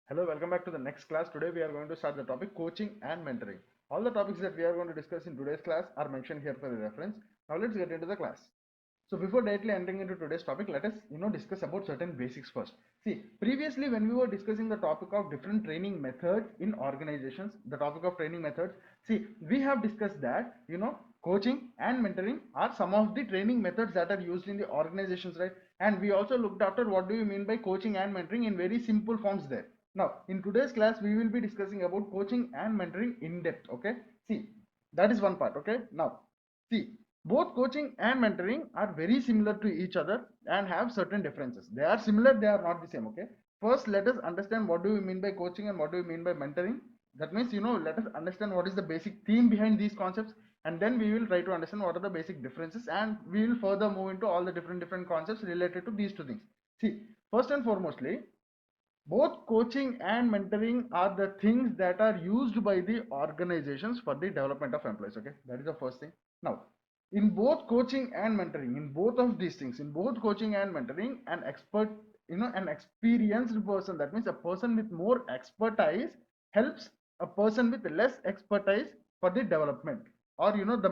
Hello, welcome back to the next class. Today we are going to start the topic coaching and mentoring. All the topics that we are going to discuss in today's class are mentioned here for the reference. Now let's get into the class. So before directly entering into today's topic, let us discuss about certain basics first. See, previously when we were discussing the topic of different training methods in organizations, the topic of training methods, see, we have discussed that coaching and mentoring are some of the training methods that are used in the organizations, right? And we also looked after what do you mean by coaching and mentoring in very simple forms there. Now, in today's class, we will be discussing about coaching and mentoring in depth. Okay. See, that is one part. Okay. Now, see, both coaching and mentoring are very similar to each other and have certain differences. They are similar, they are not the same. Okay. First, let us understand what do we mean by coaching and what do we mean by mentoring. That means, let us understand what is the basic theme behind these concepts, and then we will try to understand what are the basic differences, and we will further move into all the different concepts related to these two things. See, first and foremostly, both coaching and mentoring are the things that are used by the organizations for the development of employees. Okay, that is the first thing. Now, in both coaching and mentoring, in both of these things, in both coaching and mentoring, an expert, an experienced person, that means a person with more expertise, helps a person with less expertise for the development. Or the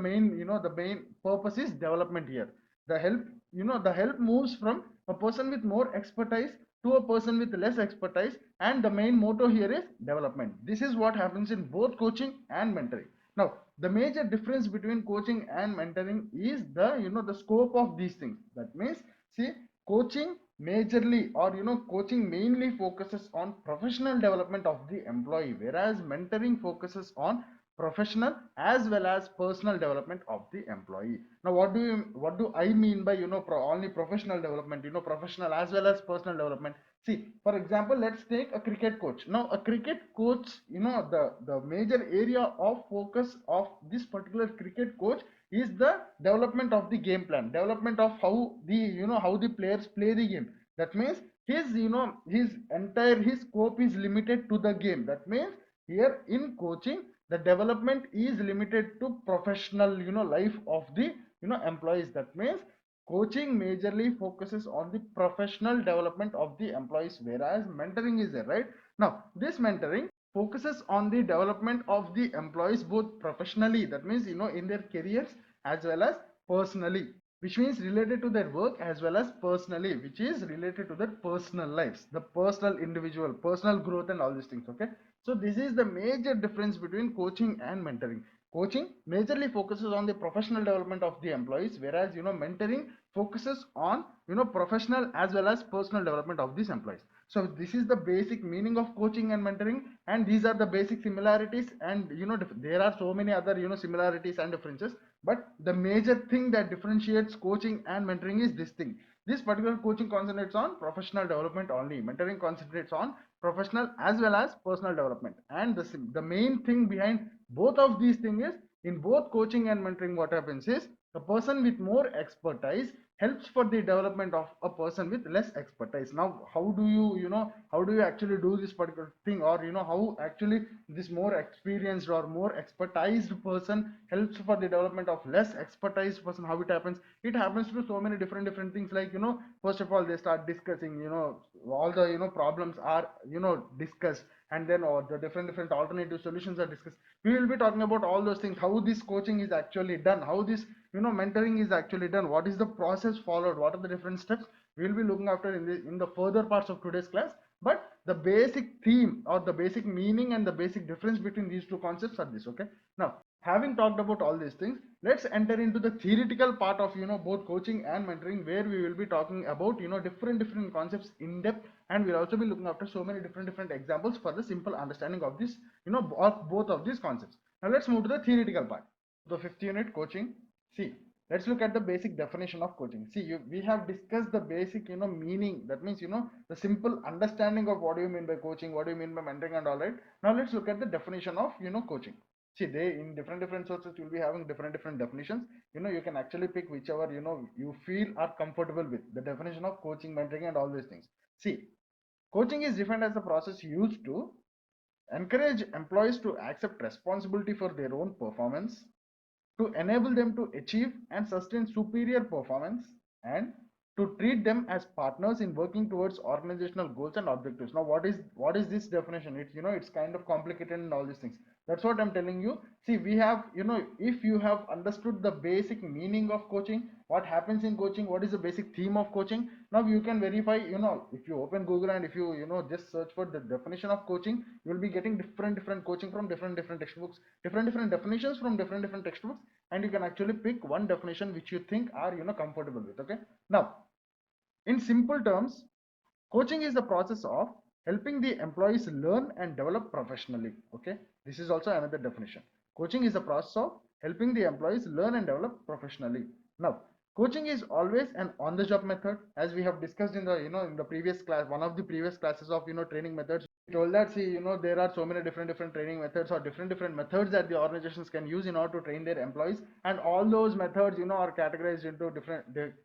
main purpose is development here. The help moves from a person with more expertise to a person with less expertise, and the main motto here is development. This is what happens in both coaching and mentoring. Now, the major difference between coaching and mentoring is the scope of these things. That means, see, coaching majorly, or coaching mainly focuses on professional development of the employee, whereas mentoring focuses on professional as well as personal development of the employee. Now, what do I mean by only professional development, professional as well as personal development? See, for example, let's take a cricket coach. Now, a cricket coach, the major area of focus of this particular cricket coach is the development of the game plan, development of how the players play the game. That means his scope is limited to the game. That means here in coaching, the development is limited to professional life of the employees. That means coaching majorly focuses on the professional development of the employees, whereas mentoring is there, right? Now, this mentoring focuses on the development of the employees both professionally, that means in their careers, as well as personally, which means related to their work, as well as personally, which is related to their personal lives, the personal individual personal growth and all these things. Okay, so this is the major difference between coaching and mentoring. Coaching majorly focuses on the professional development of the employees, whereas mentoring focuses on professional as well as personal development of these employees. So this is the basic meaning of coaching and mentoring, and these are the basic similarities, and there are so many other similarities and differences, but the major thing that differentiates coaching and mentoring is this thing. This particular coaching concentrates on professional development only, mentoring concentrates on professional as well as personal development. And the main thing behind both of these things is, in both coaching and mentoring, what happens is a person with more expertise helps for the development of a person with less expertise. Now, how do you actually do this particular thing, or how actually this more experienced or more expertised person helps for the development of less expertised person? How it happens through so many different things, like first of all, they start discussing, all the problems are discussed, and then or the different alternative solutions are discussed. We will be talking about all those things, how this coaching is actually done, how this mentoring is actually done, what is the process followed, what are the different steps. We will be looking after in the further parts of today's class. But the basic theme, or the basic meaning, and the basic difference between these two concepts are this. Okay, now, having talked about all these things, let's enter into the theoretical part of both coaching and mentoring, where we will be talking about different concepts in depth, and we'll also be looking after so many different examples for the simple understanding of this, of both of these concepts. Now let's move to the theoretical part, the fifth unit, coaching. See, let's look at the basic definition of coaching. See, we have discussed the basic meaning, that means the simple understanding of what do you mean by coaching, what do you mean by mentoring, and all. Right, now let's look at the definition of coaching. See, they, in different sources, you'll be having different definitions. You can actually pick whichever you feel are comfortable with the definition of coaching, mentoring, and all these things. See, coaching is defined as the process used to encourage employees to accept responsibility for their own performance, to enable them to achieve and sustain superior performance, and to treat them as partners in working towards organizational goals and objectives. Now what is this definition? It's it's kind of complicated and all these things. That's what I'm telling you. See, we have, if you have understood the basic meaning of coaching, what happens in coaching, what is the basic theme of coaching, now you can verify. If you open Google and if you just search for the definition of coaching, you will be getting different coaching from different textbooks, different definitions from different textbooks, and you can actually pick one definition which you think are comfortable with. Okay, now in simple terms, coaching is the process of helping the employees learn and develop professionally. Okay, this is also another definition. Coaching is the process of helping the employees learn and develop professionally. Now, coaching is always an on-the-job method, as we have discussed in the in the previous class, one of the previous classes of training methods. We told that, see, there are so many different training methods, or different methods that the organizations can use in order to train their employees, and all those methods are categorized into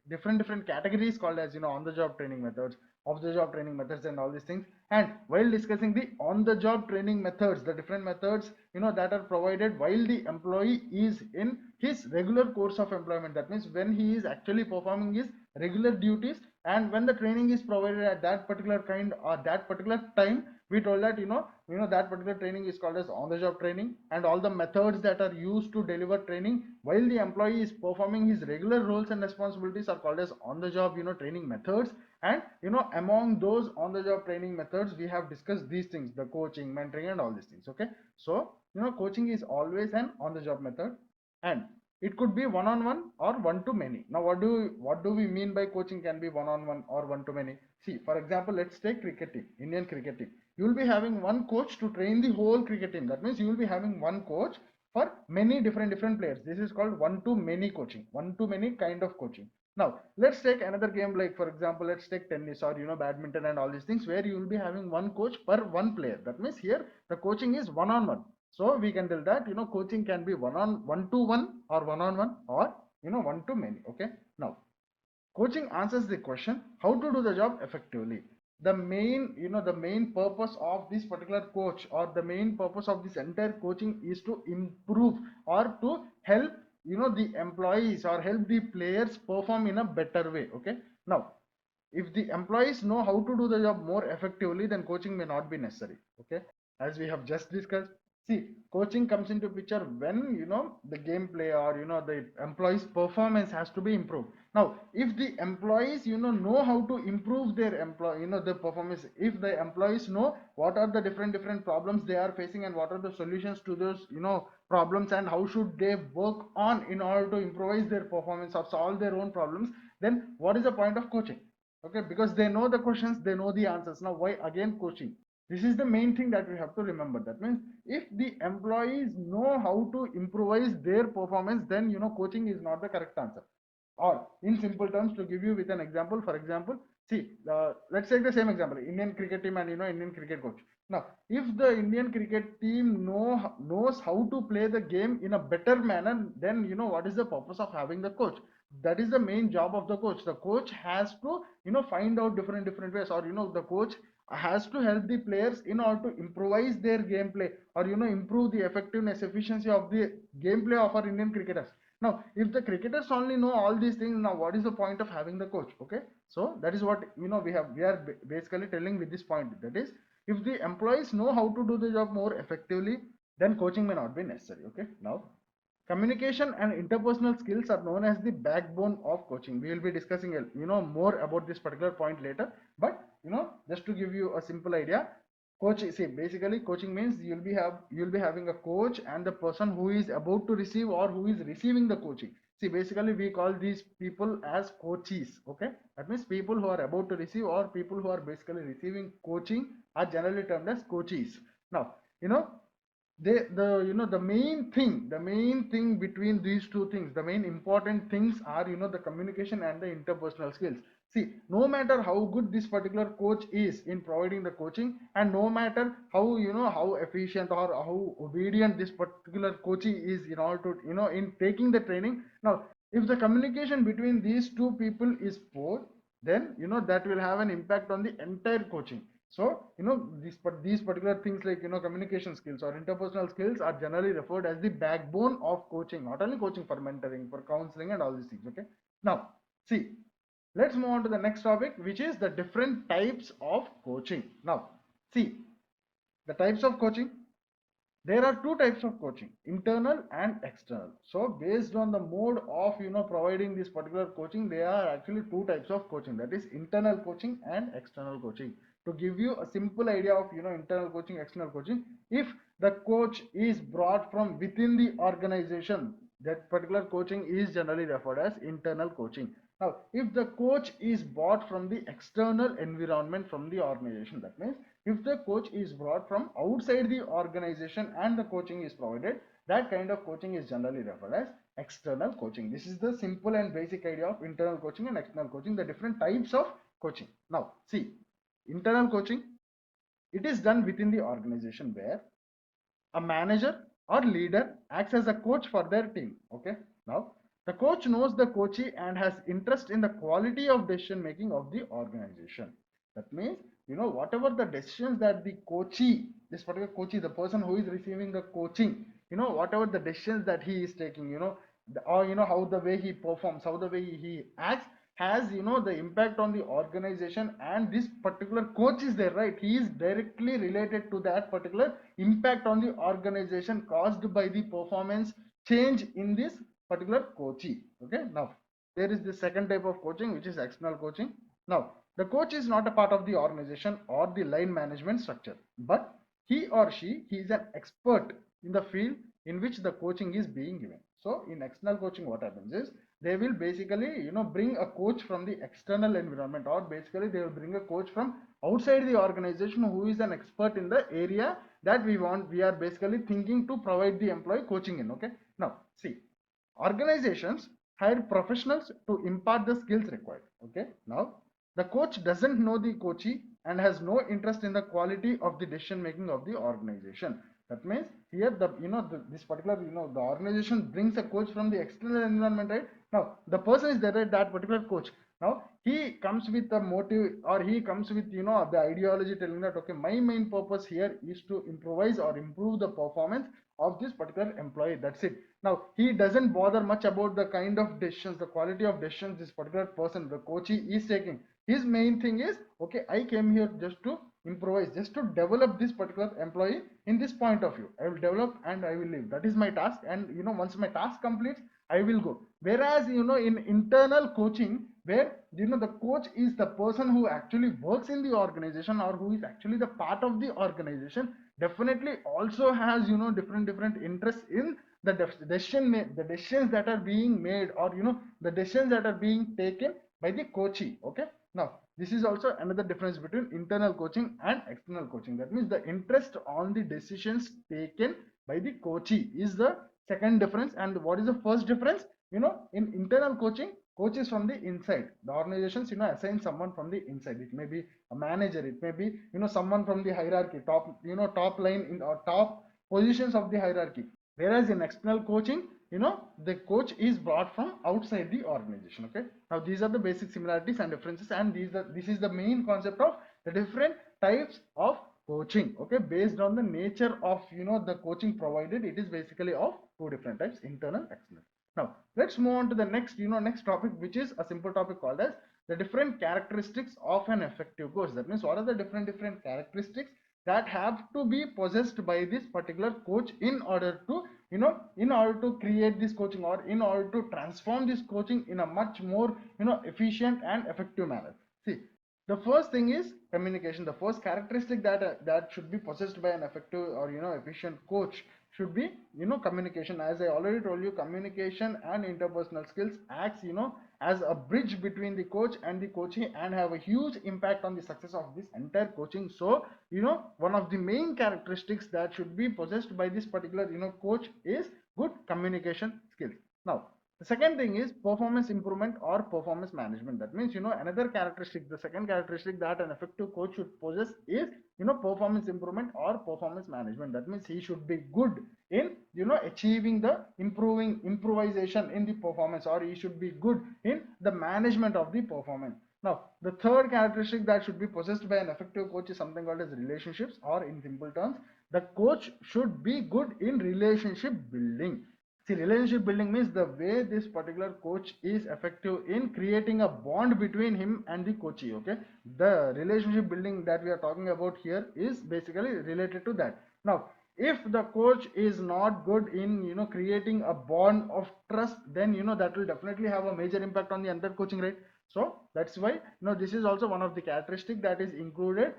different categories called as on the job training methods, off the job training methods, and all these things. And while discussing the on the job training methods, the different methods that are provided while the employee is in his regular course of employment, that means when he is actually performing his regular duties, and when the training is provided at that particular kind or that particular time, we told that that particular training is called as on the job training. And all the methods that are used to deliver training while the employee is performing his regular roles and responsibilities are called as on the job training methods. And among those on the job training methods, we have discussed these things: the coaching, mentoring, and all these things. Okay, so coaching is always an on the job method, and it could be one on one or one to many. Now what do we mean by coaching can be one on one or one to many? See, for example, let's take cricket team, Indian cricket team. You will be having one coach to train the whole cricket team. That means you will be having one coach for many different players. This is called one to many coaching, one to many kind of coaching. Now let's take another game, like for example, let's take tennis or badminton and all these things, where you will be having one coach per one player. That means here the coaching is one on one. So we can tell that coaching can be one to one, or one on one, or one to many. Okay, now coaching answers the question how to do the job effectively. The main purpose of this particular coach, or the main purpose of this entire coaching, is to improve or to help the employees, or help the players perform in a better way. Okay, now if the employees know how to do the job more effectively, then coaching may not be necessary. Okay, as we have just discussed, see, coaching comes into picture when the gameplay, or the employees performance has to be improved. Now if the employees know how to improve their employee the performance, if the employees know what are the different problems they are facing, and what are the solutions to those problems, and how should they work on in order to improvise their performance or solve their own problems, then what is the point of coaching? Okay, because they know the questions, they know the answers. Now why again coaching? This is the main thing that we have to remember. That means if the employees know how to improvise their performance, then coaching is not the correct answer. Or in simple terms, to give you with an example, for example, see, let's take the same example: Indian cricket team and Indian cricket coach. Now if the Indian cricket team knows how to play the game in a better manner, then what is the purpose of having the coach? That is the main job of the coach. The coach has to find out different ways, or the coach has to help the players in order to improvise their gameplay, or improve the effectiveness, efficiency of the gameplay of our Indian cricketers. Now if the cricketers only know all these things, now what is the point of having the coach? Okay, so that is what we are basically telling with this point. That is, if the employees know how to do the job more effectively, then coaching may not be necessary. Okay, now communication and interpersonal skills are known as the backbone of coaching. We will be discussing more about this particular point later, but just to give you a simple idea, coach, see, basically coaching means you'll be having a coach, and the person who is about to receive or who is receiving the coaching. See, basically we call these people as coaches. Okay, that means people who are about to receive, or people who are basically receiving coaching, are generally termed as coaches. Now the main thing between these two things, the main important things are the communication and the interpersonal skills. See, no matter how good this particular coach is in providing the coaching, and no matter how efficient or how obedient this particular coachee is in order to in taking the training, now if the communication between these two people is poor, then that will have an impact on the entire coaching. So these particular things, like communication skills or interpersonal skills, are generally referred as the backbone of coaching. Not only coaching, for mentoring, for counseling, and all these things. Okay, now see, Let's move on to the next topic, which is the different types of coaching. Now, see the types of coaching. There are two types of coaching, internal and external. So based on the mode of providing this particular coaching, there are actually two types of coaching, that is internal coaching and external coaching. To give you a simple idea of internal coaching, external coaching, if the coach is brought from within the organization, that particular coaching is generally referred as internal coaching. Now if the coach is bought from the external environment from the organization, that means if the coach is brought from outside the organization and the coaching is provided, that kind of coaching is generally referred as external coaching. This is the simple and basic idea of internal coaching and external coaching, the different types of coaching. Now see, internal coaching, it is done within the organization where a manager or leader acts as a coach for their team. Okay, now the coach knows the coachee and has interest in the quality of decision making of the organization. That means whatever the decisions that the coachee, this particular coachee, the person who is receiving the coaching, whatever the decisions that he is taking, or how the way he performs, how the way he acts, has the impact on the organization, and this particular coach is there, right? He is directly related to that particular impact on the organization caused by the performance change in this particular coachee. Okay, now there is the second type of coaching, which is external coaching. Now the coach is not a part of the organization or the line management structure, but he is an expert in the field in which the coaching is being given. So in external coaching, what happens is they will basically bring a coach from the external environment, or basically they will bring a coach from outside the organization who is an expert in the area that we are basically thinking to provide the employee coaching in. Okay, now see, organizations hire professionals to impart the skills required. Okay, now the coach doesn't know the coachee and has no interest in the quality of the decision making of the organization. That means here this particular the organization brings a coach from the external environment, right? Now the person is there, right? That particular coach, now he comes with a motive, or he comes with the ideology telling that okay, my main purpose here is to improvise or improve the performance of this particular employee. That's it. Now he doesn't bother much about the kind of decisions, the quality of decisions this particular person, the coachee, is taking. His main thing is okay, I came here just to improvise, just to develop this particular employee in this point of view. I will develop and I will leave. That is my task, and once my task completes, I will go. Whereas in internal coaching, where the coach is the person who actually works in the organization, or who is actually the part of the organization, definitely also has different interests in the decisions that are being made, or the decisions that are being taken by the coachee. Okay, now this is also another difference between internal coaching and external coaching. That means the interest on the decisions taken by the coachee is the second difference. And what is the first difference? In internal coaching, coach is from the inside. The organizations assign someone from the inside. It may be a manager, it may be someone from the hierarchy, top line in or top positions of the hierarchy. Whereas in external coaching, the coach is brought from outside the organization. Okay, now these are the basic similarities and differences, and this is the main concept of the different types of coaching. Okay, based on the nature of the coaching provided, it is basically of two different types, internal, external. Now let's move on to the next topic, which is a simple topic called as the different characteristics of an effective coach. That means what are the different characteristics that have to be possessed by this particular coach in order to create this coaching, or in order to transform this coaching in a much more efficient and effective manner. See, the first thing is communication. The first characteristic that should be possessed by an effective or efficient coach should be communication. As I already told you, communication and interpersonal skills acts as a bridge between the coach and the coachee, and have a huge impact on the success of this entire coaching. So one of the main characteristics that should be possessed by this particular coach is good communication skills. Now the second thing is performance improvement or performance management. That means another characteristic, the second characteristic that an effective coach should possess is performance improvement or performance management. That means he should be good in achieving the improvisation in the performance, or he should be good in the management of the performance. Now the third characteristic that should be possessed by an effective coach is something called as relationships, or in simple terms, the coach should be good in relationship building. See, relationship building means the way this particular coach is effective in creating a bond between him and the coachee. Okay, the relationship building that we are talking about here is basically related to that. Now, if the coach is not good in creating a bond of trust, then that will definitely have a major impact on the entire coaching, right? So that's why this is also one of the characteristic that is included,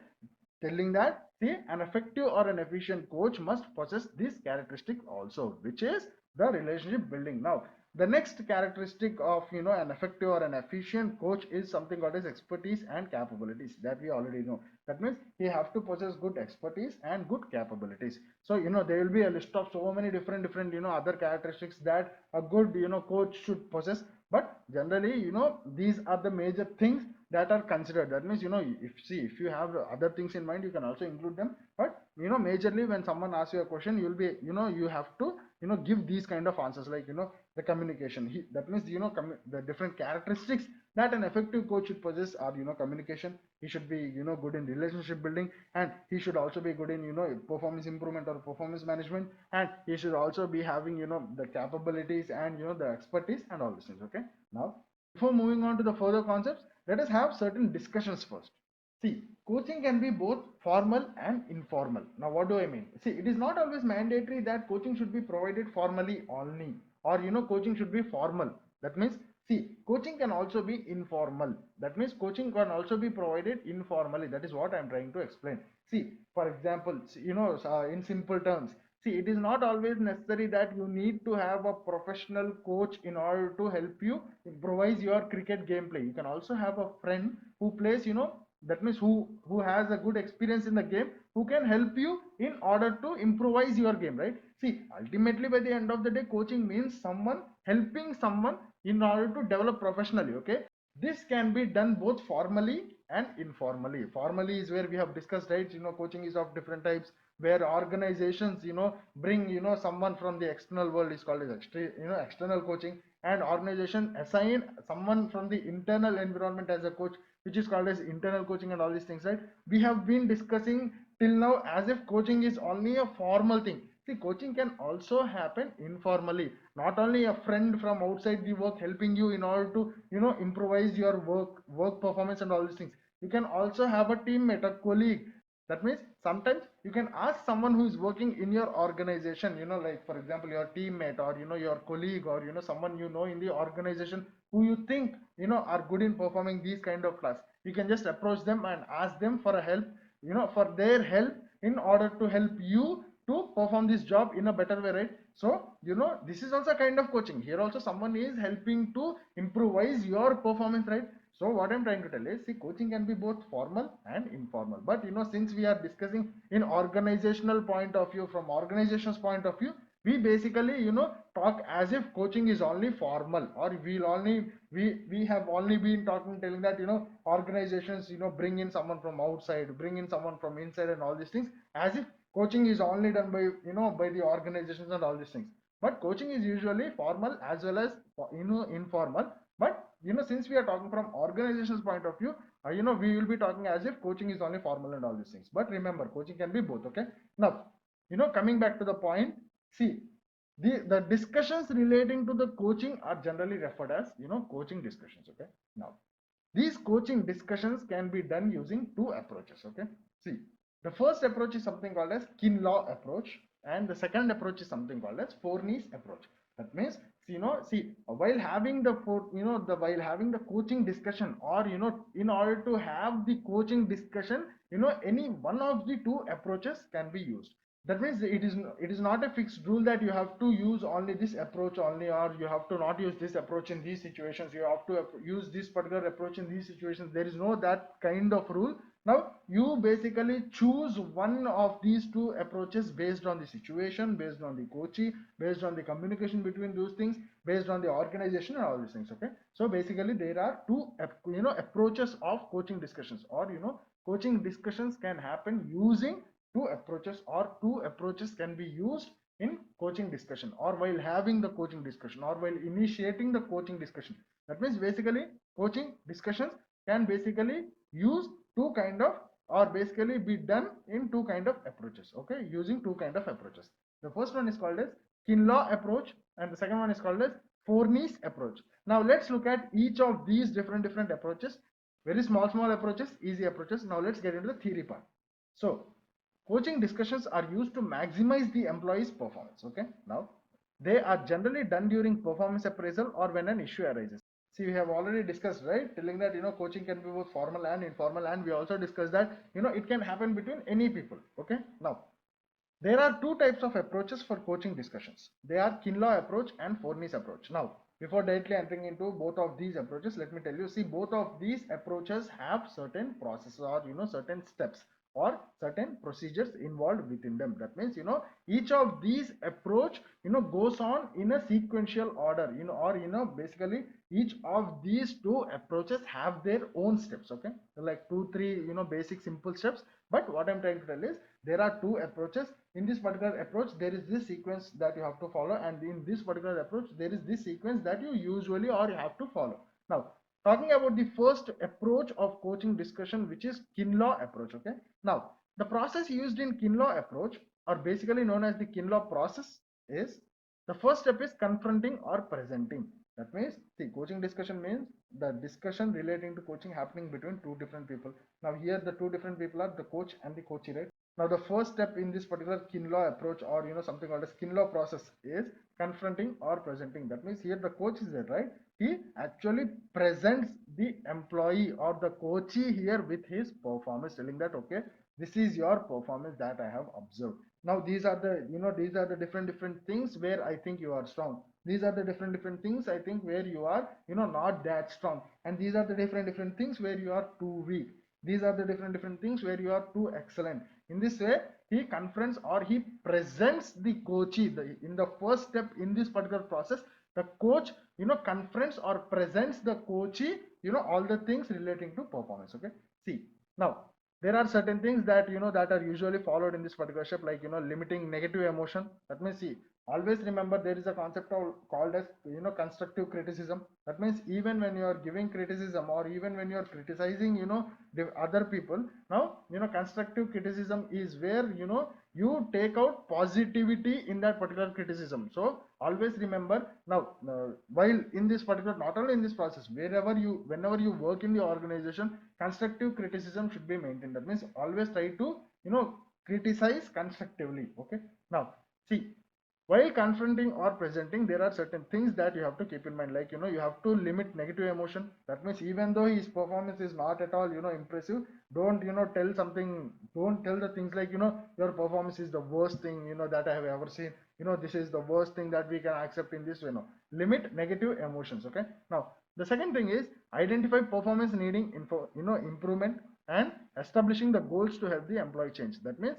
telling that, see, an effective or an efficient coach must possess this characteristic also, which is the relationship building. Now, the next characteristic of an effective or an efficient coach is something called as expertise and capabilities, that we already know. That means he have to possess good expertise and good capabilities. So there will be a list of so many different other characteristics that a good coach should possess, but generally these are the major things that are considered. That means if you have other things in mind, you can also include them, but majorly when someone asks you a question, you'll be you have to give these kind of answers, like the communication. That means the different characteristics that an effective coach should possess are communication. He should be good in relationship building, and he should also be good in performance improvement or performance management, and he should also be having the capabilities and the expertise and all these things. Okay, now before moving on to the further concepts, let us have certain discussions first. See, coaching can be both formal and informal. Now, what do I mean? See, it is not always mandatory that coaching should be provided formally only, or coaching should be formal. That means, see, coaching can also be informal. That means coaching can also be provided informally. That is what I am trying to explain. See, for example, in simple terms, see, it is not always necessary that you need to have a professional coach in order to help you improvise your cricket gameplay. You can also have a friend who plays, that means who has a good experience in the game, who can help you in order to improvise your game, right? See, ultimately by the end of the day, coaching means someone helping someone in order to develop professionally. Okay, this can be done both formally and informally. Formally is where we have discussed, right? Coaching is of different types, where organizations bring someone from the external world, is called as external coaching, and organization assign someone from the internal environment as a coach, which is called as internal coaching, and all these things, right? We have been discussing till now as if coaching is only a formal thing. See, coaching can also happen informally. Not only a friend from outside the work helping you in order to improvise your work performance and all these things. You can also have a teammate, a colleague. That means sometimes you can ask someone who is working in your organization, like for example your teammate, or your colleague, or someone in the organization who you think are good in performing these kind of tasks. You can just approach them and ask them for a help, for their help, in order to help you to perform this job in a better way, right? So this is also a kind of coaching. Here also someone is helping to improvise your performance, right? So what I'm trying to tell is, see, coaching can be both formal and informal, but since we are discussing in organizational point of view, from organization's point of view, we basically talk as if coaching is only formal, or we have only been telling that organizations bring in someone from outside, bring in someone from inside, and all these things, as if coaching is only done by by the organizations and all these things. But coaching is usually formal as well as informal. But since we are talking from organizations point of view, we will be talking as if coaching is only formal and all these things. But remember, coaching can be both. Okay, now coming back to the point, see, the discussions relating to the coaching are generally referred as coaching discussions. Okay, now these coaching discussions can be done using two approaches. Okay, see, the first approach is something called as Kinlaw approach, and the second approach is something called as Forney's approach. That means, while having while having the coaching discussion, or in order to have the coaching discussion, any one of the two approaches can be used. That means it is not a fixed rule that you have to use only this approach only, or you have to not use this approach in these situations, you have to use this particular approach in these situations. There is no that kind of rule. Now you basically choose one of these two approaches based on the situation, based on the coachee, based on the communication between those things, based on the organization and all these things. Okay, so basically there are two approaches of coaching discussions, or coaching discussions can happen using two approaches, or two approaches can be used in coaching discussion, or while having the coaching discussion, or while initiating the coaching discussion. That means basically coaching discussions can basically use two kind of, or basically be done in two kind of approaches. Okay, using two kind of approaches. The first one is called as Kinlaw approach, and the second one is called as Forney's approach. Now let's look at each of these different approaches. Very small approaches, easy approaches. Now let's get into the theory part. So coaching discussions are used to maximize the employee's performance. Okay, now they are generally done during performance appraisal or when an issue arises. See, we have already discussed, right, telling that coaching can be both formal and informal, and we also discussed that it can happen between any people. Okay, now there are two types of approaches for coaching discussions. They are Kinlaw approach and Forney's approach. Now, before directly entering into both of these approaches, let me tell you, see, both of these approaches have certain processes or, certain steps or certain procedures involved within them. That means, each of these approach, goes on in a sequential order, or, basically each of these two approaches have their own steps. Okay. Like 2, 3, basic simple steps. But what I'm trying to tell is there are two approaches. In this particular approach, there is this sequence that you have to follow, and in this particular approach, there is this sequence that you usually or you have to follow. Now, talking about the first approach of coaching discussion, which is Kinlaw approach. Okay. Now, the process used in Kinlaw approach, or basically known as the Kinlaw process, is the first step is confronting or presenting. That means, see, coaching discussion means the discussion relating to coaching happening between two different people. Now, here the two different people are the coach and the coachee, right? Now, the first step in this particular Kinlaw approach, or something called as Kinlaw process, is confronting or presenting. That means here the coach is there, right? He actually presents the employee or the coachee here with his performance, telling that, okay, this is your performance that I have observed. Now these are the different things where I think you are strong. These are the different things I think where you are not that strong, and these are the different things where you are too weak. These are the different things where you are too excellent. In this way, he confronts or he presents the coachee. In the first step in this particular process, the coach confronts or presents the coachee all the things relating to performance. Okay, see, now there are certain things that that are usually followed in this particular step, like limiting negative emotion. That means, see, always remember there is a concept called as constructive criticism. That means even when you are giving criticism or even when you are criticizing the other people, now constructive criticism is where you take out positivity in that particular criticism. So always remember, now while in this particular, not only in this process, whenever you work in the organization, constructive criticism should be maintained. That means always try to criticize constructively. Okay, now see, while confronting or presenting, there are certain things that you have to keep in mind, like you have to limit negative emotion. That means even though his performance is not at all impressive, don't don't tell the things like your performance is the worst thing that I have ever seen. This is the worst thing that we can accept in this. Limit negative emotions. Okay, now the second thing is identify performance needing improvement and establishing the goals to help the employee change. That means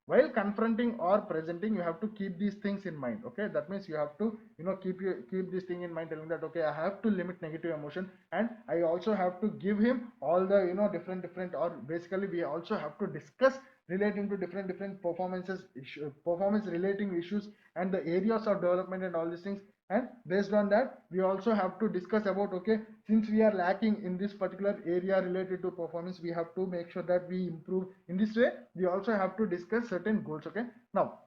while confronting or presenting, you have to keep these things in mind. Okay, that means you have to keep this thing in mind, telling that, okay, I have to limit negative emotion, and I also have to give him all the different, or basically we also have to discuss relating to different performance relating issues and the areas of development and all these things. And based on that, we also have to discuss about, okay, since we are lacking in this particular area related to performance, we have to make sure that we improve. In this way, we also have to discuss certain goals. Okay, now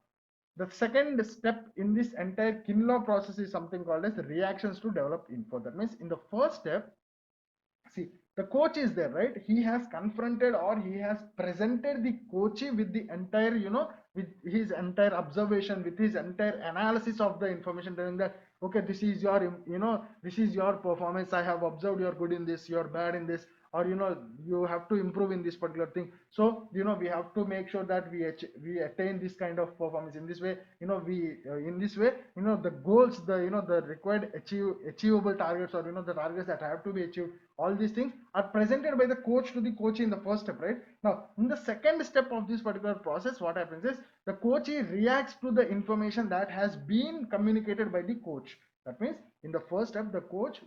the second step in this entire Kinlaw process is something called as reactions to develop info. That means in the first step, see, the coach is there, right? He has confronted or he has presented the coachee with the entire with his entire observation, with his entire analysis of the information, telling that, okay, this is your this is your performance, I have observed you're good in this, you're bad in this, or you have to improve in this particular thing. So we have to make sure that we attain this kind of performance. In this way, we in this way, the goals, the required achievable targets, or the targets that have to be achieved, all these things are presented by the coach to the coachee in the first step, right? Now in the second step of this particular process, what happens is the coachee reacts to the information that has been communicated by the coach. That means in the first step, the coach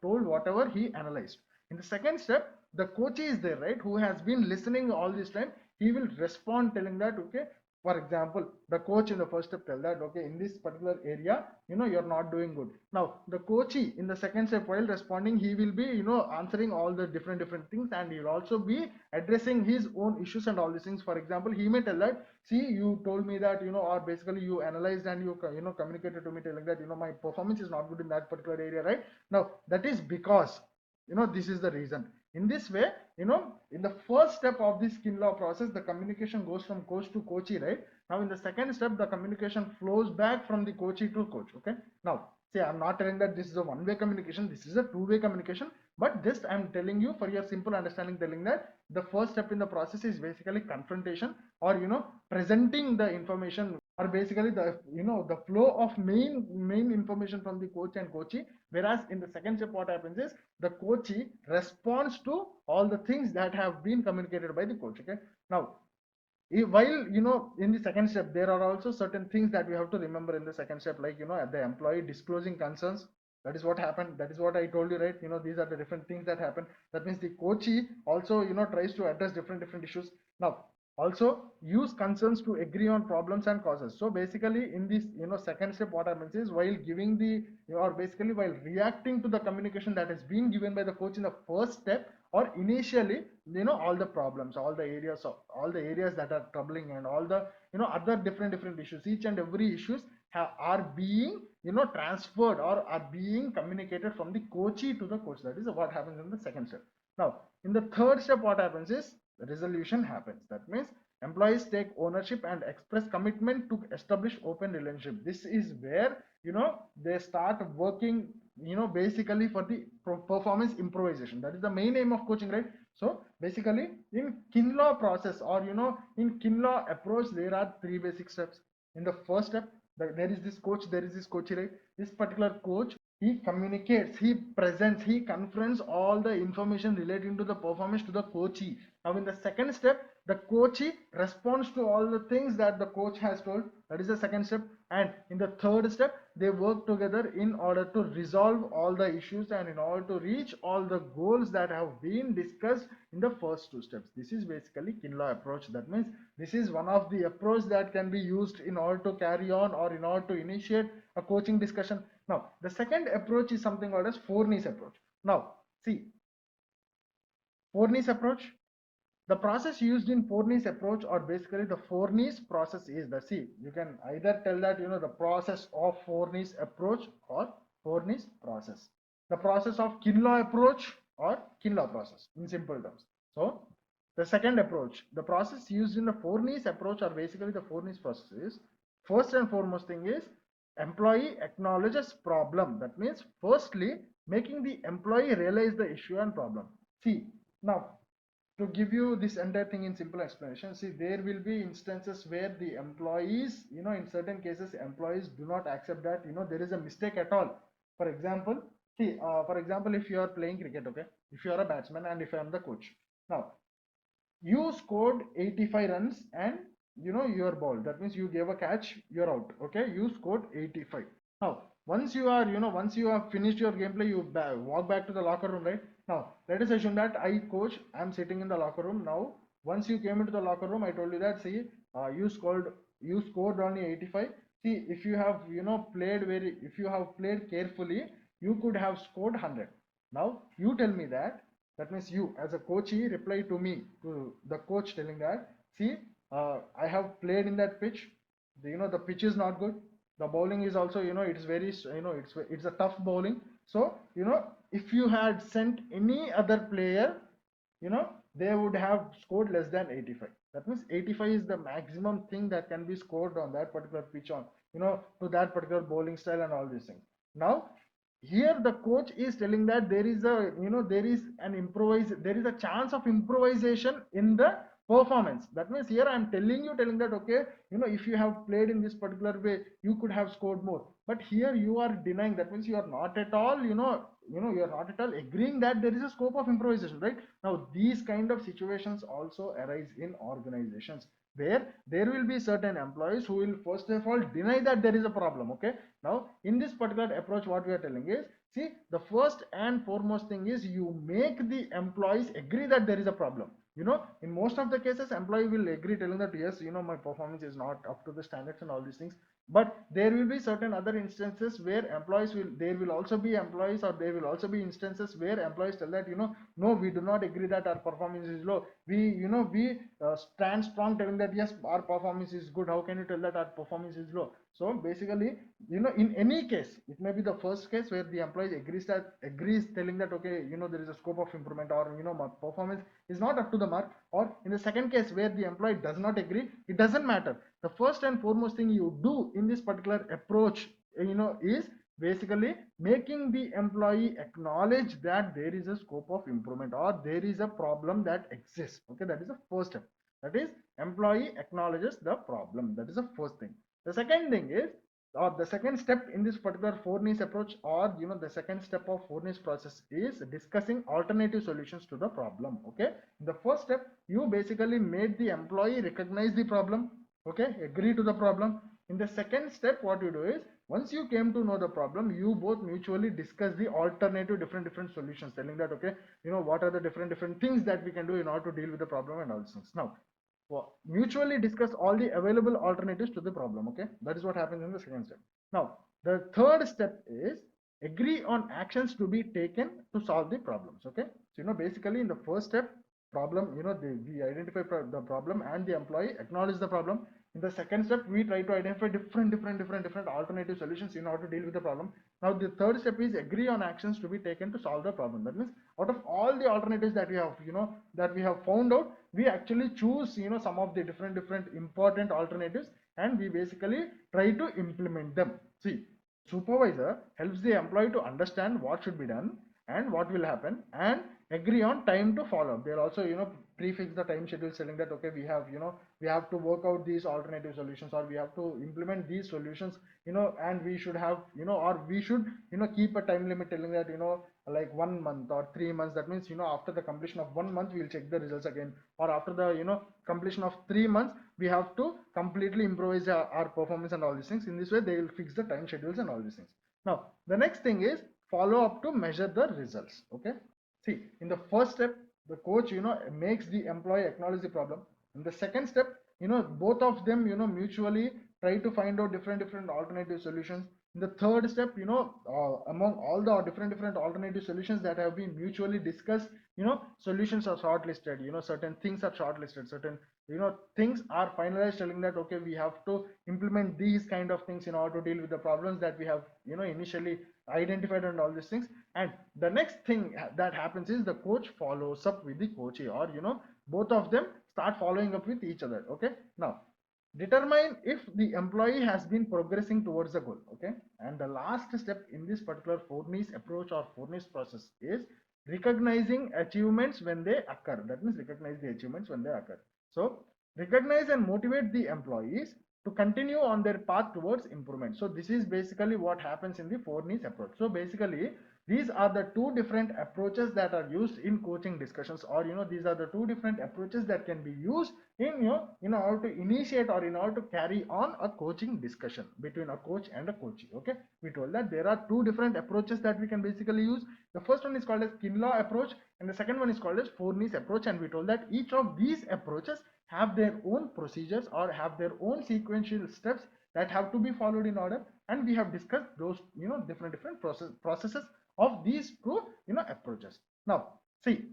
told whatever he analyzed. In the second step, the coachee is there, right, who has been listening all this time. He will respond telling that, okay, For example, the coach in the first step tell that, okay, in this particular area, you're not doing good. Now the coachee in the second step, while responding, he will be answering all the different things, and he'll also be addressing his own issues and all these things. For example, he may tell that, see, you told me that, or basically you analyzed and you communicated to me telling that, my performance is not good in that particular area, right? Now that is because this is the reason. In this way, in the first step of this Kinlaw process, the communication goes from coach to coachee, right? Now in the second step, the communication flows back from the coachee to coach. Okay, now see, I'm not telling that this is a one-way communication, this is a two-way communication, but just I'm telling you for your simple understanding, telling that the first step in the process is basically confrontation, or presenting the information, or basically the flow of main information from the coach and coachee. Whereas in the second step, what happens is the coachee responds to all the things that have been communicated by the coach. Okay, now while in the second step, there are also certain things that we have to remember in the second step, like at the employee disclosing concerns. That is what happened, that is what I told you, right? These are the different things that happen. That means the coachee also tries to address different issues. Now also use concerns to agree on problems and causes. So basically in this second step, what happens is, while giving the or basically while reacting to the communication that has been given by the coach in the first step, or initially, all the problems, all the areas that are troubling, and all the other different issues, each and every issues are being transferred, or are being communicated from the coachee to the coach. That is what happens in the second step. Now in the third step, what happens is resolution happens. That means employees take ownership and express commitment to establish open relationship. This is where they start working basically for the performance improvisation. That is the main aim of coaching, right? So basically in Kinlaw process, or in Kinlaw approach, there are three basic steps. In the first step, there is this coach, there is this coachee, right? This particular coach, he communicates, he presents, he confronts all the information relating to the performance to the coachee. Now in the second step, the coachee responds to all the things that the coach has told. That is the second step. And in the third step, they work together in order to resolve all the issues, and in order to reach all the goals that have been discussed in the first two steps. This is basically Kinlaw approach. That means this is one of the approach that can be used in order to carry on, or in order to initiate a coaching discussion. Now the second approach is something called as four-knees approach. Now see, four-knees approach, the process used in four-knees approach, or basically the four-knees process, is the, see, you can either tell that the process of four-knees approach, or four-knees process, the process of Kinlaw approach, or Kinlaw process, in simple terms. So the second approach, the process used in the four-knees approach, or basically the four-knees process, is first and foremost thing is employee acknowledges problem. That means firstly making the employee realize the issue and problem. See, now to give you this entire thing in simple explanation, see, there will be instances where the employees, in certain cases, employees do not accept that there is a mistake at all. For example, see, for example, if you are playing cricket, okay, if you are a batsman and if I am the coach, now you scored 85 runs and you're bowled. That means you gave a catch, you're out. Okay, you scored 85. Now once you are once you have finished your gameplay, you walk back to the locker room, right? Now let us assume that I, coach, I'm sitting in the locker room. Now once you came into the locker room, I told you that, see, you scored only 85. See, if you have if you have played carefully, you could have scored 100. Now you tell me that, that means you as a coachee reply to me, to the coach, telling that, see, I have played in that pitch, the pitch is not good, the bowling is also it's very it's a tough bowling. So if you had sent any other player, they would have scored less than 85. That means 85 is the maximum thing that can be scored on that particular pitch, on to that particular bowling style and all these things. Now here the coach is telling that there is a there is a chance of improvisation in the performance. That means here I am telling that, okay, if you have played in this particular way, you could have scored more. But here you are denying. That means you are not at all you are not at all agreeing that there is a scope of improvisation, right? Now these kind of situations also arise in organizations, where there will be certain employees who will first of all deny that there is a problem. Okay, now in this particular approach, what we are telling is, see, the first and foremost thing is you make the employees agree that there is a problem. in most of the cases employee will agree telling that yes, my performance is not up to the standards and all these things. But there will be certain other instances where employees will there will also be employees, or there will also be instances where employees tell that no, we do not agree that our performance is low. We stand strong telling that yes, our performance is good. How can you tell that our performance is low? So basically, in any case, it may be the first case where the employee agrees telling that okay, there is a scope of improvement, or my performance is not up to the mark. Or in the second case where the employee does not agree, it doesn't matter. The first and foremost thing you do in this particular approach, is basically making the employee acknowledge that there is a scope of improvement, or there is a problem that exists. Okay, that is the first step. That is, employee acknowledges the problem. That is the first thing. The second thing is, or the second step in this particular four niche approach, or the second step of four niche process is discussing alternative solutions to the problem. Okay, in the first step you basically made the employee recognize the problem, okay, agree to the problem. In the second step, what you do is, once you came to know the problem, you both mutually discuss the alternative different solutions, telling that okay, what are the different things that we can do in order to deal with the problem and all these things. Now, mutually discuss all the available alternatives to the problem. Okay, that is what happens in the second step. Now, the third step is agree on actions to be taken to solve the problems. Okay, so basically in the first step, problem, we identify the problem and the employee acknowledge the problem. In the second step, we try to identify different alternative solutions in order to deal with the problem. Now the third step is agree on actions to be taken to solve the problem. That means out of all the alternatives that we have, that we have found out, we actually choose some of the different important alternatives, and we basically try to implement them. See, supervisor helps the employee to understand what should be done and what will happen, and agree on time to follow. They'll also prefix the time schedule, saying that okay, we have to work out these alternative solutions, or we have to implement these solutions, and we should have, or we should keep a time limit, telling that like 1 month or 3 months. That means after the completion of 1 month we'll check the results again, or after the completion of 3 months we have to completely improvise our performance and all these things. In this way they will fix the time schedules and all these things. Now the next thing is follow up to measure the results. Okay, see, in the first step, the coach makes the employee acknowledge the problem. In the second step, both of them mutually try to find out different alternative solutions. In the third step, among all the different alternative solutions that have been mutually discussed, solutions are shortlisted. Certain things are shortlisted, certain things are finalized, telling that okay, we have to implement these kind of things in order to deal with the problems that we have initially identified and all these things. And the next thing that happens is the coach follows up with the coachee, or both of them start following up with each other. Okay, now determine if the employee has been progressing towards the goal. Okay, and the last step in this particular four niche approach or four niche process is recognizing achievements when they occur. That means recognize the achievements when they occur. So recognize and motivate the employees to continue on their path towards improvement. So this is basically what happens in the four niche approach. So basically these are the two different approaches that are used in coaching discussions, or these are the two different approaches that can be used in order to initiate, or in order to carry on a coaching discussion between a coach and a coachee. Okay, we told that there are two different approaches that we can basically use. The first one is called as Kinlaw approach, and the second one is called as four niche approach. And we told that each of these approaches have their own procedures, or have their own sequential steps that have to be followed in order. And we have discussed those different processes of these two approaches. Now see,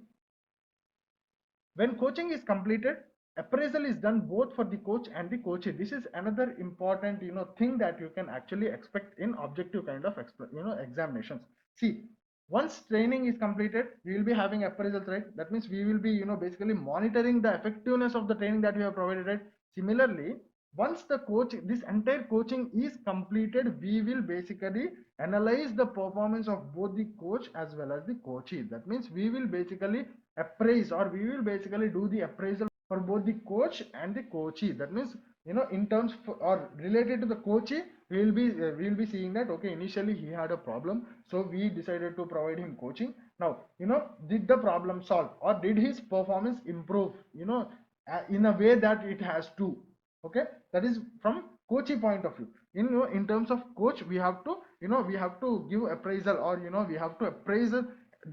when coaching is completed, appraisal is done both for the coach and the coachee. This is another important thing that you can actually expect in objective kind of examinations. See, once training is completed, we will be having appraisals, right? That means we will be basically monitoring the effectiveness of the training that we have provided, right? Similarly, once this entire coaching is completed, we will basically analyze the performance of both the coach as well as the coachee. That means we will basically appraise, or we will basically do the appraisal for both the coach and the coachee. That means in terms or related to the coachee, we will be seeing that okay, initially he had a problem, so we decided to provide him coaching. Now did the problem solve, or did his performance improve in a way that it has to. Okay, that is from coachee point of view. In terms of coach, we have to we have to give appraisal, or we have to appraise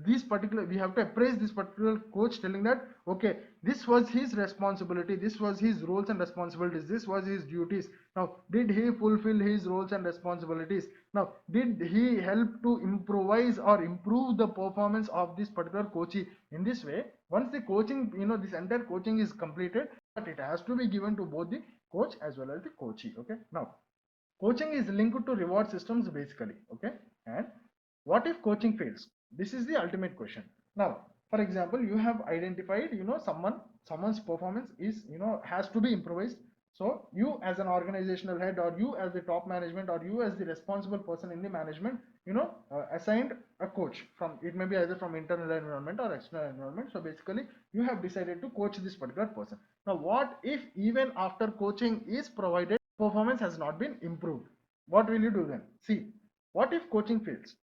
this particular, we have to appraise this particular coach, telling that okay, this was his responsibility, this was his roles and responsibilities, this was his duties. Now did he fulfill his roles and responsibilities? Now did he help to improvise or improve the performance of this particular coachee? In this way, once the coaching, this entire coaching is completed, but it has to be given to both the coach as well as the coachee. Okay, now coaching is linked to reward systems basically. Okay, and what if coaching fails? This is the ultimate question. Now for example, you have identified, someone's performance is, has to be improvised. So you as an organizational head, or you as the top management, or you as the responsible person in the management, assigned a coach, from it may be either from internal environment or external environment. So basically you have decided to coach this particular person. Now what if even after coaching is provided, performance has not been improved? What will you do then? See, what if coaching fails?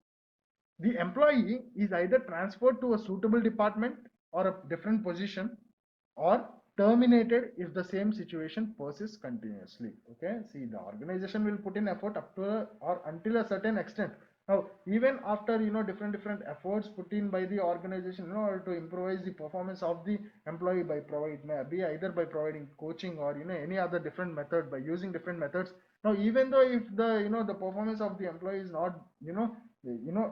The employee is either transferred to a suitable department or a different position, or terminated if the same situation persists continuously. Okay, see, the organization will put in effort up to or until a certain extent. Now even after, different efforts put in by the organization in order to improvise the performance of the employee, by be either by providing coaching or, any other different method, by using different methods. Now even though if the, the performance of the employee is not,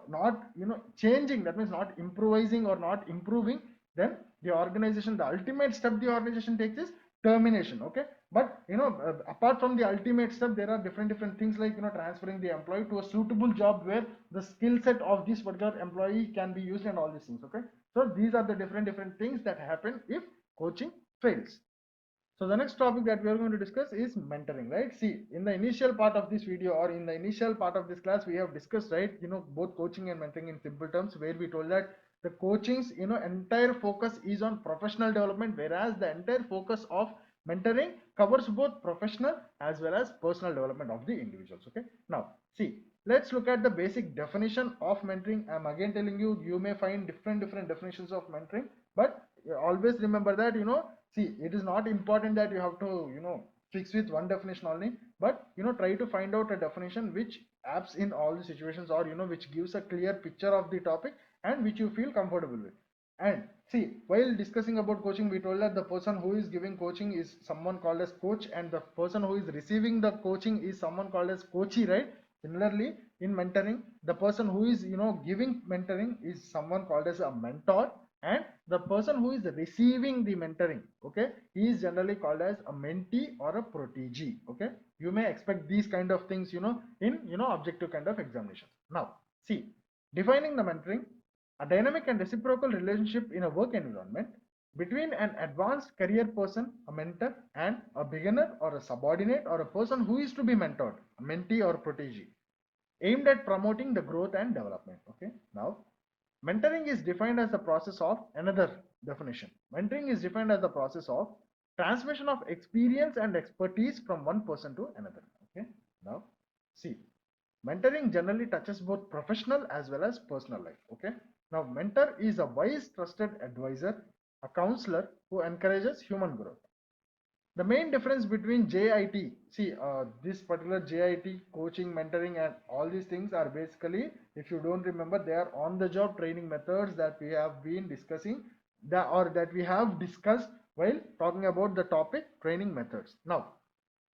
not, changing, that means not improvising or not improving, then the organization, the ultimate step the organization takes is termination. Okay, but apart from the ultimate step, there are different things like, transferring the employee to a suitable job where the skill set of this particular employee can be used, and all these things. Okay, so these are the different things that happen if coaching fails. So the next topic that we are going to discuss is mentoring, right? See, in the initial part of this video, or in the initial part of this class, we have discussed, right, both coaching and mentoring in simple terms, where we told that the coaching's, entire focus is on professional development, whereas the entire focus of mentoring covers both professional as well as personal development of the individuals. Okay, now see, let's look at the basic definition of mentoring. I'm again telling you, you may find different definitions of mentoring, but always remember that, see, it is not important that you have to, fix with one definition only, but, try to find out a definition which apps in all the situations, or, which gives a clear picture of the topic and which you feel comfortable with. And see, while discussing about coaching, we told that the person who is giving coaching is someone called as coach, and the person who is receiving the coaching is someone called as coachee, right? Similarly, in mentoring, the person who is, giving mentoring is someone called as a mentor, and the person who is receiving the mentoring, okay, he is generally called as a mentee or a protégé. Okay, you may expect these kind of things, in, objective kind of examinations. Now see, defining the mentoring: a dynamic and reciprocal relationship in a work environment between an advanced career person, a mentor, and a beginner or a subordinate, or a person who is to be mentored, a mentee or protégé, aimed at promoting the growth and development. Okay, now mentoring is defined as the process of, another definition, mentoring is defined as the process of transmission of experience and expertise from one person to another. Okay, now see, mentoring generally touches both professional as well as personal life. Okay, now mentor is a wise, trusted advisor, a counselor who encourages human growth. The main difference between JIT, see, this particular JIT, coaching, mentoring, and all these things are basically, if you don't remember, they are on the job training methods that we have been discussing, or that we have discussed while talking about the topic training methods. Now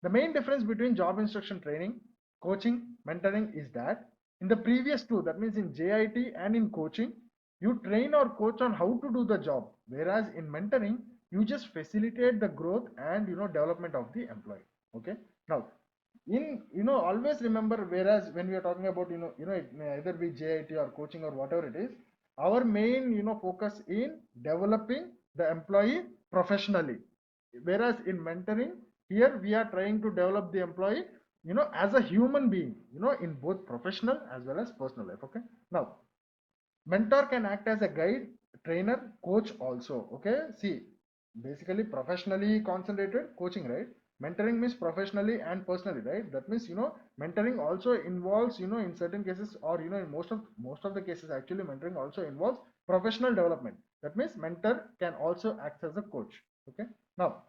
the main difference between job instruction training, coaching, mentoring is that in the previous two, that means in JIT and in coaching, you train or coach on how to do the job, whereas in mentoring, you just facilitate the growth and, development of the employee. Okay, now in, always remember, whereas when we are talking about, it may either be JIT or coaching or whatever it is, our main, focus in developing the employee professionally, whereas in mentoring, here we are trying to develop the employee, as a human being, in both professional as well as personal life. Okay, now mentor can act as a guide, trainer, coach also. Okay, see, basically professionally concentrated coaching, right? Mentoring means professionally and personally, right? That means, mentoring also involves, in certain cases, or, in most of the cases, actually mentoring also involves professional development. That means mentor can also act as a coach. Okay, now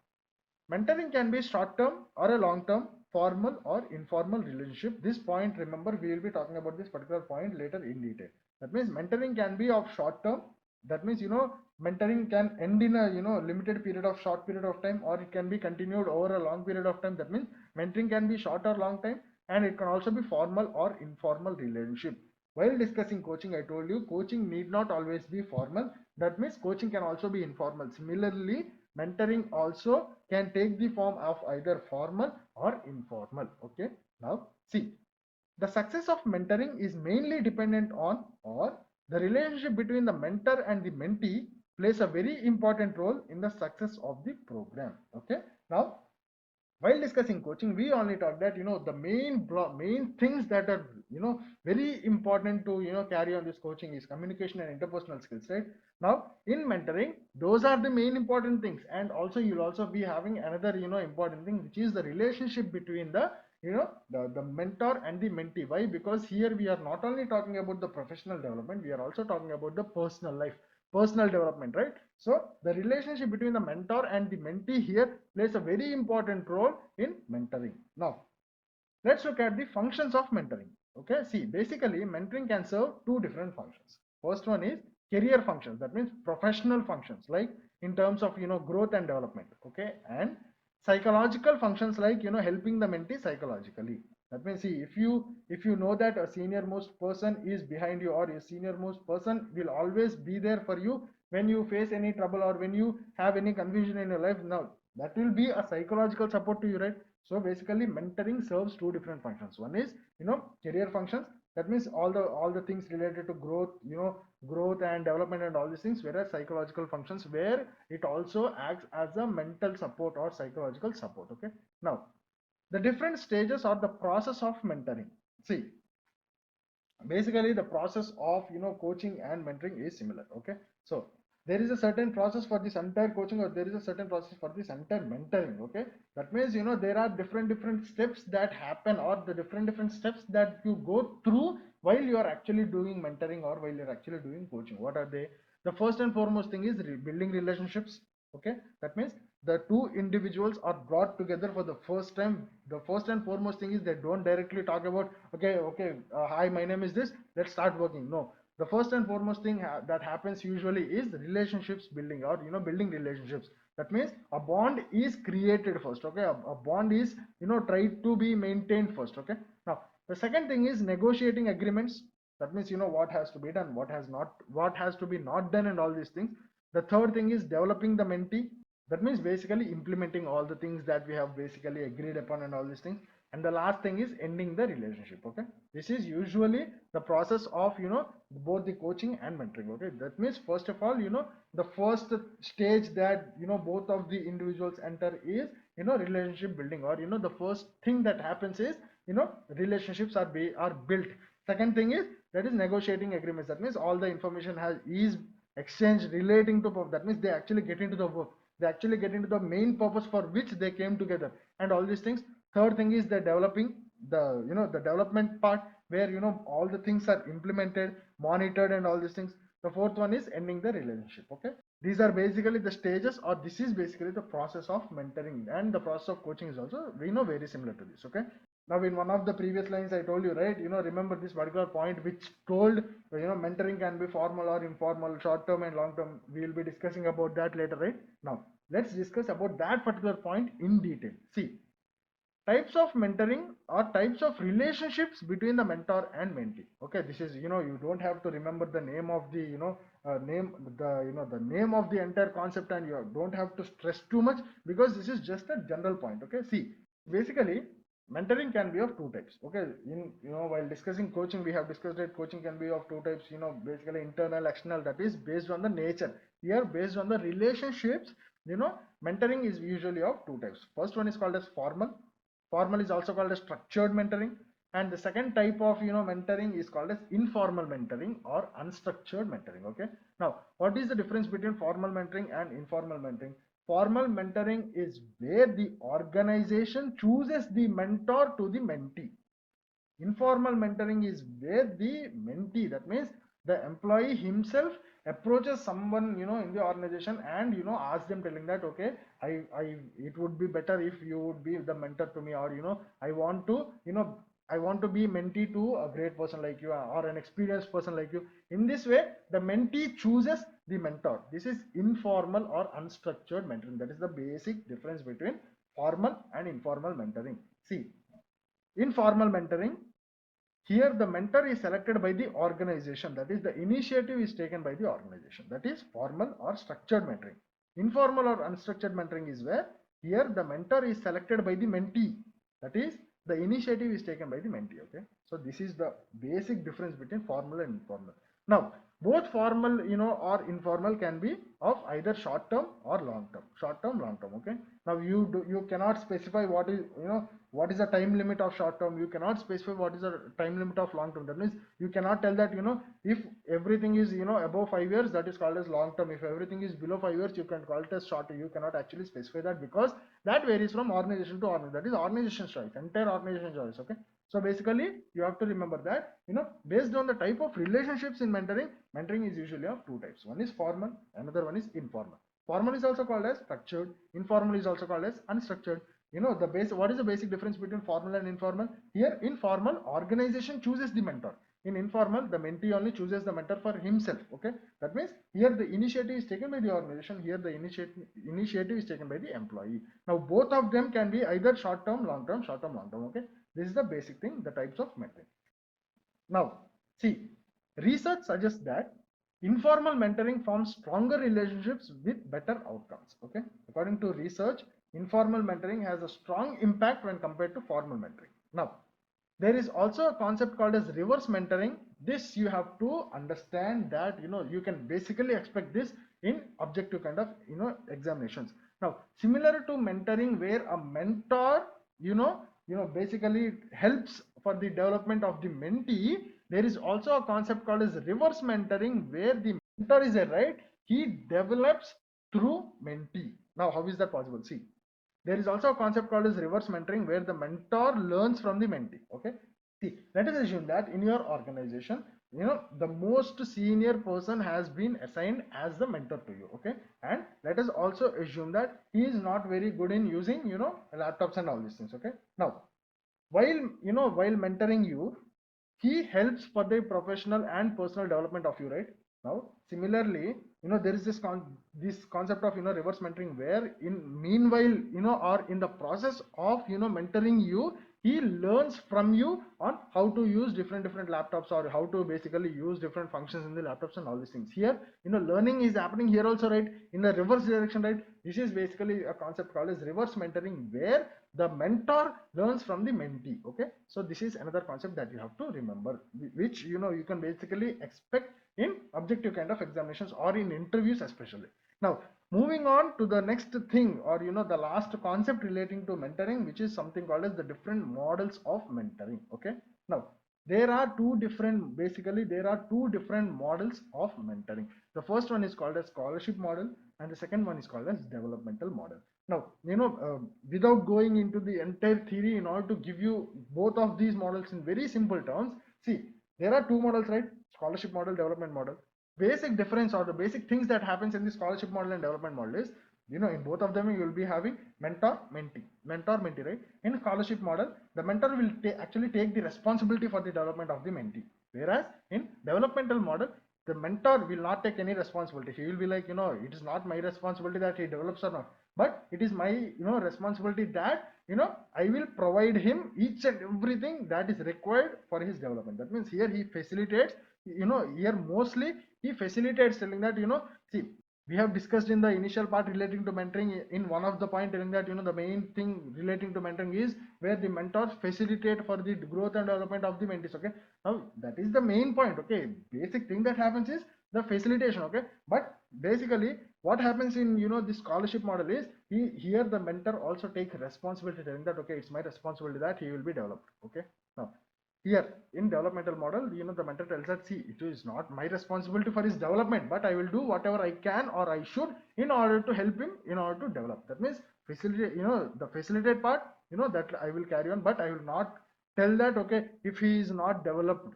mentoring can be short term or a long term, formal or informal relationship. This point, remember, we will be talking about this particular point later in detail. That means mentoring can be of short term. That means, mentoring can end in a, limited period of short period of time, or it can be continued over a long period of time. That means mentoring can be short or long time, and it can also be formal or informal relationship. While discussing coaching, I told you coaching need not always be formal. That means coaching can also be informal. Similarly, mentoring also can take the form of either formal or informal. Okay, now see, the success of mentoring is mainly dependent on, or the relationship between the mentor and the mentee plays a very important role in the success of the program. Okay, now while discussing coaching, we only talk that, the main things that are, very important to, carry on this coaching is communication and interpersonal skills, right? Now in mentoring, those are the main important things, and also you'll also be having another, important thing, which is the relationship between the, the mentor and the mentee. Why? Because here we are not only talking about the professional development, we are also talking about the personal life, personal development, right? So the relationship between the mentor and the mentee here plays a very important role in mentoring. Now let's look at the functions of mentoring. Okay, see, basically mentoring can serve two different functions. First one is career functions, that means professional functions, like in terms of, growth and development. Okay, and psychological functions, like, helping the mentee psychologically. That means, see, if you know that a senior most person is behind you, or a senior most person will always be there for you when you face any trouble or when you have any confusion in your life, now that will be a psychological support to you, right? So basically mentoring serves two different functions. One is, career functions. That means all the things related to growth, growth and development and all these things, whereas psychological functions, where it also acts as a mental support or psychological support. Okay, now the different stages or the process of mentoring. See, basically the process of, coaching and mentoring is similar. Okay, so there is a certain process for this entire coaching, or there is a certain process for this entire mentoring. Okay, that means, there are different steps that happen, or the different steps that you go through while you are actually doing mentoring, or while you're actually doing coaching. What are they? The first and foremost thing is building relationships. Okay, that means the two individuals are brought together for the first time. The first and foremost thing is they don't directly talk about, okay, hi, my name is this, let's start working. No, the first and foremost thing that happens usually is relationships building, or, building relationships. That means a bond is created first. Okay, a bond is, tried to be maintained first. Okay, now the second thing is negotiating agreements. That means, what has to be done, what has to be not done, and all these things. The third thing is developing the mentee. That means basically implementing all the things that we have basically agreed upon and all these things. And the last thing is ending the relationship. Okay, this is usually the process of, both the coaching and mentoring. Okay, that means first of all, the first stage that, both of the individuals enter is, relationship building, or, the first thing that happens is, relationships are built. Second thing is, that is negotiating agreements. That means all the information is exchanged relating to, that means they actually get into the work, they actually get into the main purpose for which they came together, and all these things. Third thing is the developing, the, the development part, where, all the things are implemented, monitored, and all these things. The fourth one is ending the relationship. Okay, these are basically the stages, or this is basically the process of mentoring, and the process of coaching is also, very similar to this. Okay, now in one of the previous lines I told you, right, remember this particular point which told, mentoring can be formal or informal, short term and long term. We will be discussing about that later, right? Now let's discuss about that particular point in detail. See, types of mentoring, or types of relationships between the mentor and mentee. Okay, this is, you don't have to remember the name of the, name the, the name of the entire concept, and you don't have to stress too much, because this is just a general point. Okay, see, basically mentoring can be of two types. Okay, in, while discussing coaching, we have discussed that coaching can be of two types, basically internal, external. That is based on the nature. Here, based on the relationships, mentoring is usually of two types. First one is called as formal. Formal is also called as structured mentoring, and the second type of, mentoring is called as informal mentoring or unstructured mentoring. Okay, now what is the difference between formal mentoring and informal mentoring? Formal mentoring is where the organization chooses the mentor to the mentee. Informal mentoring is where the mentee, that means the employee himself, approaches someone, in the organization, and, asks them, telling that, okay, I it would be better if you would be the mentor to me, or, I want to, I want to be mentee to a great person like you or an experienced person like you. In this way, the mentee chooses the mentor. This is informal or unstructured mentoring. That is the basic difference between formal and informal mentoring. See, informal mentoring, here the mentor is selected by the organization. That is, the initiative is taken by the organization. That is formal or structured mentoring. Informal or unstructured mentoring is where here the mentor is selected by the mentee. That is, the initiative is taken by the mentee. Okay, so this is the basic difference between formal and informal. Now, both formal, or informal can be of either short term or long term. Short term, long term. Okay. Now you cannot specify what is, what is the time limit of short term. You cannot specify what is the time limit of long term. That means you cannot tell that, if everything is, above 5 years, that is called as long term. If everything is below 5 years, you can call it as short term. You cannot actually specify that, because that varies from organization to organization. That is organization's choice, entire organization choice. Okay. So basically you have to remember that, based on the type of relationships in mentoring is usually of two types. One is formal, another one is informal. Formal is also called as structured, informal is also called as unstructured. The base, what is the basic difference between formal and informal? Here, in formal, organization chooses the mentor. In informal, the mentee only chooses the mentor for himself. Okay, that means here the initiative is taken by the organization. Here the initiative is taken by the employee. Now both of them can be either short term, long term, short term, long term. Okay, this is the basic thing, the types of mentoring. Now, see, research suggests that informal mentoring forms stronger relationships with better outcomes. Okay, according to research, informal mentoring has a strong impact when compared to formal mentoring. Now, there is also a concept called as reverse mentoring. This you have to understand that, you can basically expect this in objective kind of, examinations. Now, similar to mentoring, where a mentor, basically helps for the development of the mentee, there is also a concept called as reverse mentoring, where the mentor is a right, he develops through mentee. Now, how is that possible? See, there is also a concept called as reverse mentoring, where the mentor learns from the mentee. Okay, see, let us assume that in your organization, the most senior person has been assigned as the mentor to you. Okay, and let us also assume that he is not very good in using, laptops and all these things. Okay, now while mentoring you, he helps for the professional and personal development of you, right? Now similarly, there is this concept of, reverse mentoring, where in meanwhile, or in the process of, mentoring you, he learns from you on how to use different laptops, or how to basically use different functions in the laptops and all these things. Here, learning is happening here also, right, in the reverse direction, right? This is basically a concept called as reverse mentoring, where the mentor learns from the mentee. Okay, so this is another concept that you have to remember, which, you can basically expect in objective kind of examinations or in interviews especially. Now, moving on to the next thing, or, the last concept relating to mentoring, which is something called as the different models of mentoring. Okay, now there are two different models of mentoring. The first one is called as scholarship model, and the second one is called as developmental model. Now, without going into the entire theory, in order to give you both of these models in very simple terms, see, there are two models, right? Scholarship model, development model. Basic difference, or the basic things that happens in the scholarship model and development model is, in both of them you will be having mentor mentee, right? In scholarship model, the mentor will actually take the responsibility for the development of the mentee, whereas in developmental model, the mentor will not take any responsibility. He will be like, it is not my responsibility that he develops or not, but it is my, responsibility that, I will provide him each and everything that is required for his development. That means here he facilitates, here mostly he facilitates, telling that, see, we have discussed in the initial part relating to mentoring, in one of the point telling that, the main thing relating to mentoring is where the mentors facilitate for the growth and development of the mentees. Okay, now that is the main point. Okay, basic thing that happens is the facilitation. Okay, but basically what happens in, the scholarship model is, here the mentor also takes responsibility, telling that, okay, it's my responsibility that he will be developed. Okay, now here in developmental model, the mentor tells that, see, it is not my responsibility for his development, but I will do whatever I can or I should in order to help him in order to develop. That means facilitate, the facilitate part, that I will carry on, but I will not tell that, okay, if he is not developed,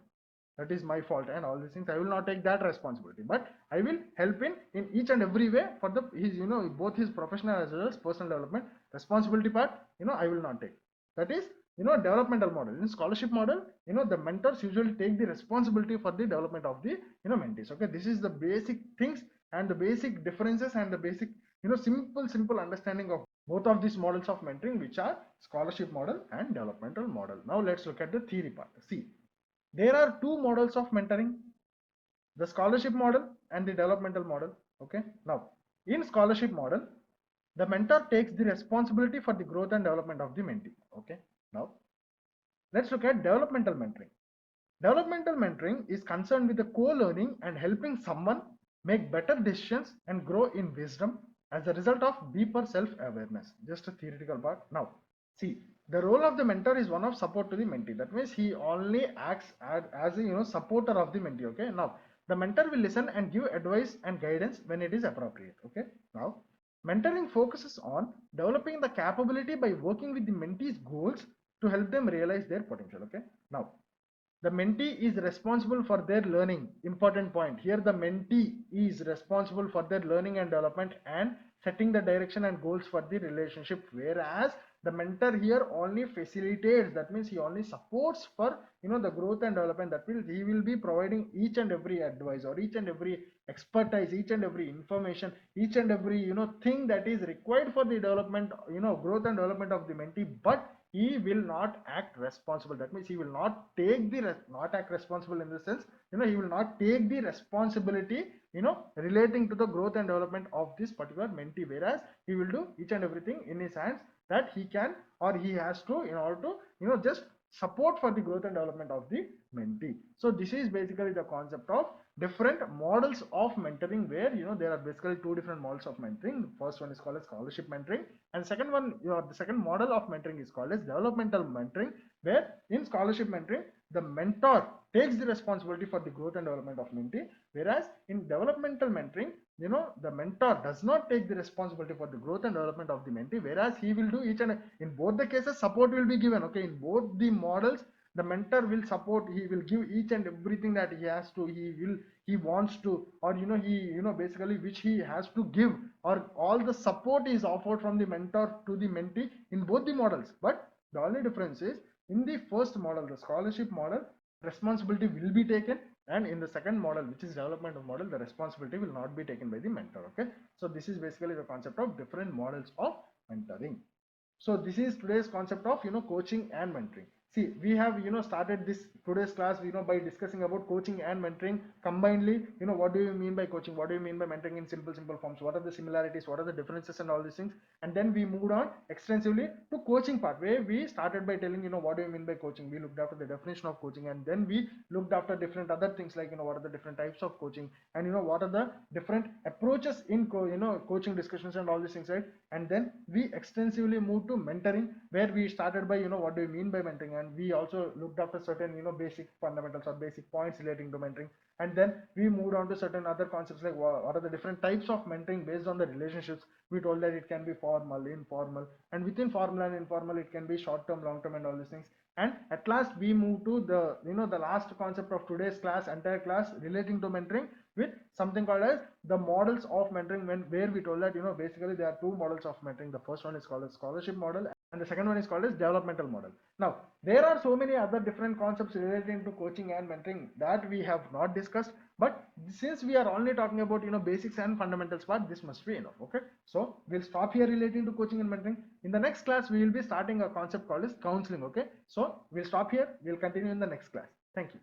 that is my fault and all these things. I will not take that responsibility, but I will help in each and every way for his, both his professional as well as personal development. Responsibility part, I will not take. That is developmental model. In scholarship model, the mentors usually take the responsibility for the development of the mentees. Okay, this is the basic things and the basic differences and the basic simple understanding of both of these models of mentoring, which are scholarship model and developmental model. Now let's look at the theory part. See, there are two models of mentoring, the scholarship model and the developmental model. Okay, now in scholarship model, the mentor takes the responsibility for the growth and development of the mentee. Okay, now let's look at developmental mentoring. Developmental mentoring is concerned with the co-learning and helping someone make better decisions and grow in wisdom as a result of deeper self-awareness. Just a theoretical part. Now see, the role of the mentor is one of support to the mentee. That means he only acts as a supporter of the mentee. Okay, now the mentor will listen and give advice and guidance when it is appropriate. Okay, now mentoring focuses on developing the capability by working with the mentee's goals to help them realize their potential. Okay, now the mentee is responsible for their learning. Important point here, the mentee is responsible for their learning and development and setting the direction and goals for the relationship, whereas the mentor here only facilitates. That means he only supports for the growth and development. That means he will be providing each and every advice or each and every expertise, each and every information, each and every thing that is required for the development, growth and development of the mentee, but he will not act responsible. That means he will not take the not act responsible in the sense, he will not take the responsibility relating to the growth and development of this particular mentee, whereas he will do each and everything in his hands that he can or he has to in order to just support for the growth and development of the mentee. So this is basically the concept of different models of mentoring, where there are basically two different models of mentoring. The first one is called as scholarship mentoring, and second one, the second model of mentoring is called as developmental mentoring, where in scholarship mentoring the mentor takes the responsibility for the growth and development of mentee, whereas in developmental mentoring, the mentor does not take the responsibility for the growth and development of the mentee, whereas he will do each and in both the cases support will be given. Okay, in both the models the mentor will support, he will give each and everything that he has to, he wants to, or he basically which he has to give, or all the support is offered from the mentor to the mentee in both the models. But the only difference is, in the first model, the scholarship model, responsibility will be taken, and in the second model, which is developmental model, the responsibility will not be taken by the mentor. Okay, so this is basically the concept of different models of mentoring. So this is today's concept of coaching and mentoring. See, we have started this today's class by discussing about coaching and mentoring combinedly. What do you mean by coaching, what do you mean by mentoring in simple forms, what are the similarities, what are the differences, and all these things. And then we moved on extensively to coaching part, where we started by telling what do you mean by coaching. We looked after the definition of coaching, and then we looked after different other things like what are the different types of coaching, and what are the different approaches in coaching discussions and all these things, right? And then we extensively moved to mentoring, where we started by what do you mean by mentoring, and we also looked after certain basic fundamentals or basic points relating to mentoring. And then we moved on to certain other concepts like what are the different types of mentoring based on the relationships. We told that it can be formal, informal, and within formal and informal it can be short term, long term, and all these things. And at last we move to the the last concept of today's class, entire class relating to mentoring, with something called as the models of mentoring, where we told that basically there are two models of mentoring. The first one is called as scholarship model, and the second one is called as developmental model. Now there are so many other different concepts relating to coaching and mentoring that we have not discussed, but since we are only talking about basics and fundamentals part, this must be enough. Okay, so we'll stop here relating to coaching and mentoring. In the next class we will be starting a concept called as counseling. Okay, so we'll stop here, we'll continue in the next class. Thank you.